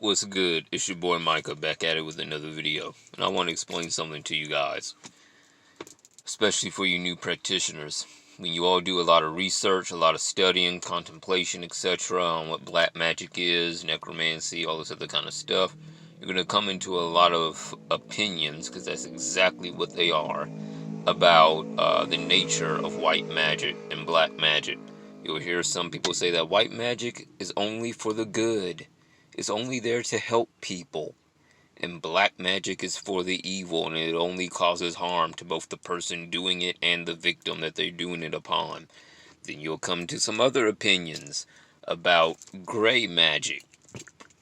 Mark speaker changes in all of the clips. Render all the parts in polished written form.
Speaker 1: What's good? It's your boy Micah back at it with another video, and I want to explain something to you guys, especially for you new practitioners. When you all do a lot of research, a lot of studying, contemplation, etc. on what black magic is, necromancy, all this other kind of stuff, you're going to come into a lot of opinions, because that's exactly what they are, about the nature of white magic and black magic. You'll hear some people say that white magic is only for the good. It's only there to help people. And black magic is for the evil, and it only causes harm to both the person doing it and the victim that they're doing it upon. Then you'll come to some other opinions about gray magic,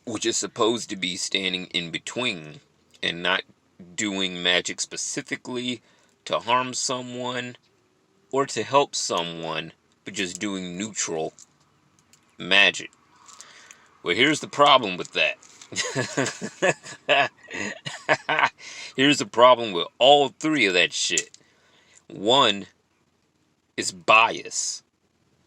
Speaker 1: which is supposed to be standing in between and not doing magic specifically to harm someone or to help someone, but just doing neutral magic. Well, here's the problem with that. Here's the problem with all three of that shit. One is bias.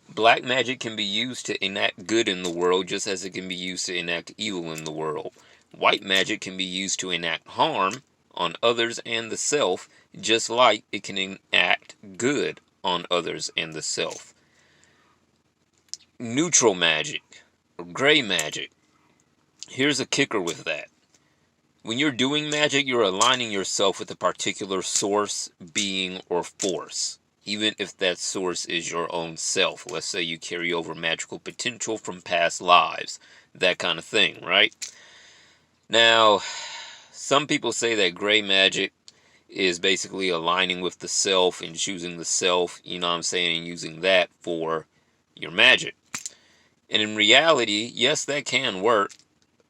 Speaker 1: Black magic can be used to enact good in the world just as it can be used to enact evil in the world. White magic can be used to enact harm on others and the self, just like it can enact good on others and the self. Neutral magic, or gray magic. Here's a kicker with that. When you're doing magic, you're aligning yourself with a particular source, being, or force. Even if that source is your own self. Let's say you carry over magical potential from past lives. That kind of thing, right? Now, some people say that gray magic is basically aligning with the self and choosing the self, you know what I'm saying, and using that for your magic. And in reality, yes, that can work.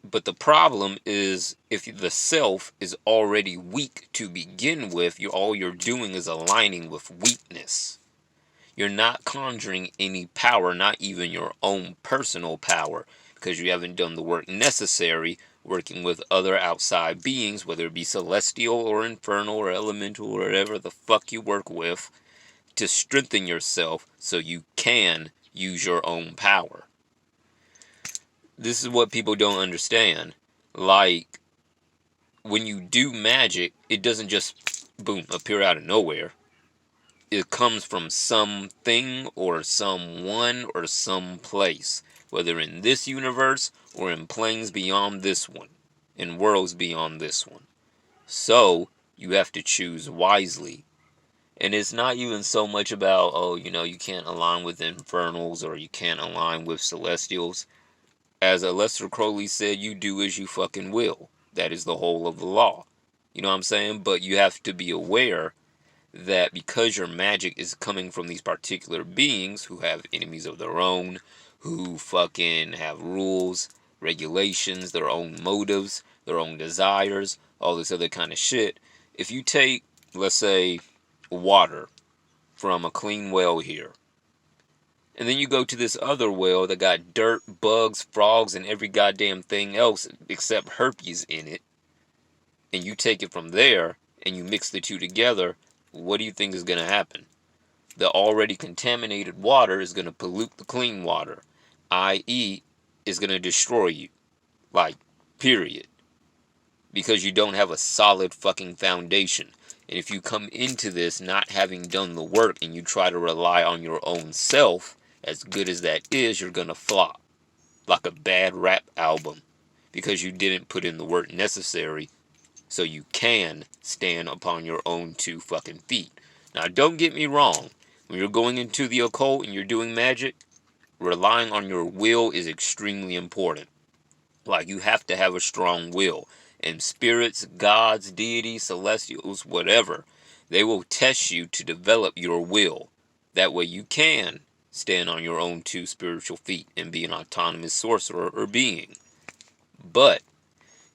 Speaker 1: But the problem is, if the self is already weak to begin with, all you're doing is aligning with weakness. You're not conjuring any power, not even your own personal power, because you haven't done the work necessary working with other outside beings, whether it be celestial or infernal or elemental or whatever the fuck you work with, to strengthen yourself so you can use your own power. This is what people don't understand. Like, when you do magic, it doesn't just, boom, appear out of nowhere. It comes from something or someone or some place. Whether in this universe or in planes beyond this one. In worlds beyond this one. So, you have to choose wisely. And it's not even so much about, oh, you can't align with infernals or you can't align with celestials. As Aleister Crowley said, you do as you fucking will. That is the whole of the law. You know what I'm saying? But you have to be aware that because your magic is coming from these particular beings who have enemies of their own, who fucking have rules, regulations, their own motives, their own desires, all this other kind of shit. If you take, let's say, water from a clean well here, and then you go to this other well that got dirt, bugs, frogs, and every goddamn thing else except herpes in it. And you take it from there and you mix the two together. What do you think is going to happen? The already contaminated water is going to pollute the clean water. I.e., is going to destroy you. Like, period. Because you don't have a solid fucking foundation. And if you come into this not having done the work and you try to rely on your own self, as good as that is, you're gonna flop. Like a bad rap album. Because you didn't put in the work necessary so you can stand upon your own two fucking feet. Now, don't get me wrong. When you're going into the occult and you're doing magic, relying on your will is extremely important. Like, you have to have a strong will. And spirits, gods, deities, celestials, whatever, they will test you to develop your will. That way you can stand on your own two spiritual feet and be an autonomous sorcerer or being. But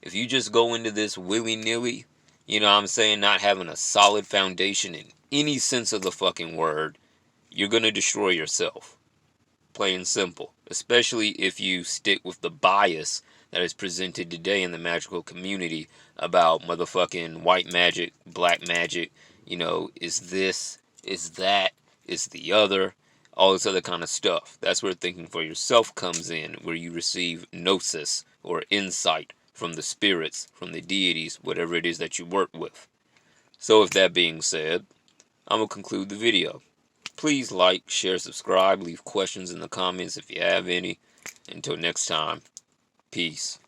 Speaker 1: if you just go into this willy-nilly, you know what I'm saying, not having a solid foundation in any sense of the fucking word, you're going to destroy yourself. Plain and simple. Especially if you stick with the bias that is presented today in the magical community about motherfucking white magic, black magic, is this, is that, is the other, all this other kind of stuff. That's where thinking for yourself comes in, where you receive gnosis or insight from the spirits, from the deities, whatever it is that you work with. So with that being said, I'm going to conclude the video. Please like, share, subscribe, leave questions in the comments if you have any. Until next time, peace.